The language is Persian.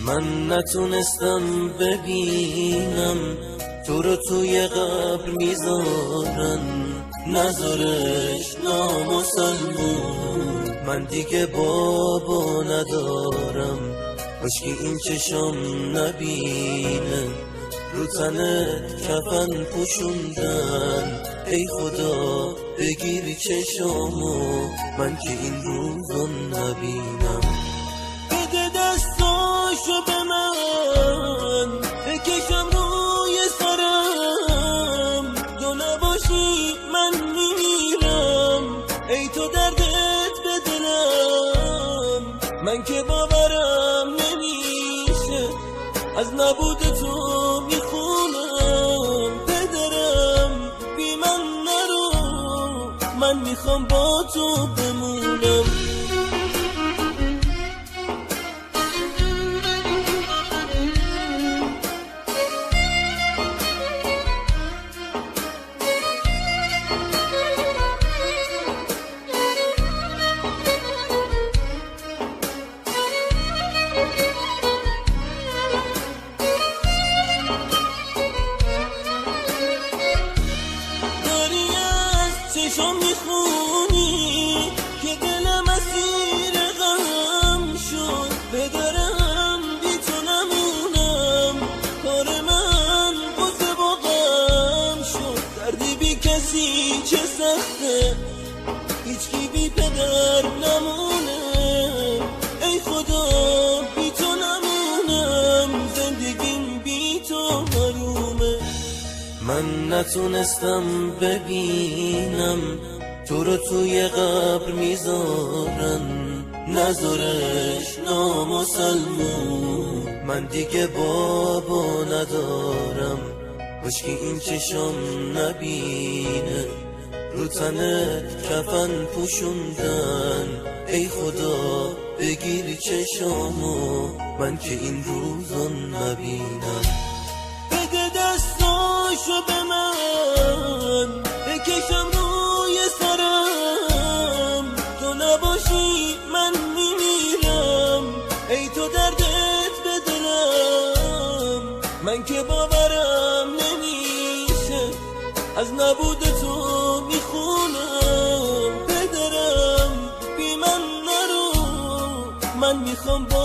من نتونستم ببینم تو رو توی قبر میذارن، نذارش نامسلمون. من دیگه بابا ندارم، کاشکی این چشم نبینه رو تنه کفن پوشوندن. ای خدا بگیری چشامو، من که این روزو نبینم. بده دستاشو به من بکشم روی سرم، تو نباشی من میمیرم. ای تو دردت به دلم، من که باورم نمیشه از نبود تو میخونم. پدرم بی من نرو، من میخوام با تو بمونم. چشم میخونی که دلم اسیر غم شد، بدارم بی تو نمونم. کار من قصه با غم شد، دردی بی کسی چه سخته، هیچکی بی پدر نمونه. ای خدا بی تو نمونم، زندگیم بی تو حرومه. من نتونستم ببینم تو رو توی قبر میذارن، نذارش نامسلمون. من دیگه بابا ندارم، کاشکی این چشم نبینه رو تنه کفن پوشوندن. ای خدا بگیری چشامو، من که این روزو نبینم. بده دستاشو به من بکشم روی سرم، تو نباشی من میمیرم. ای تو دردت به دلم، من که باورم نمیشه از نبود تو میخونم. پدرم بی من نرو، من میخوام با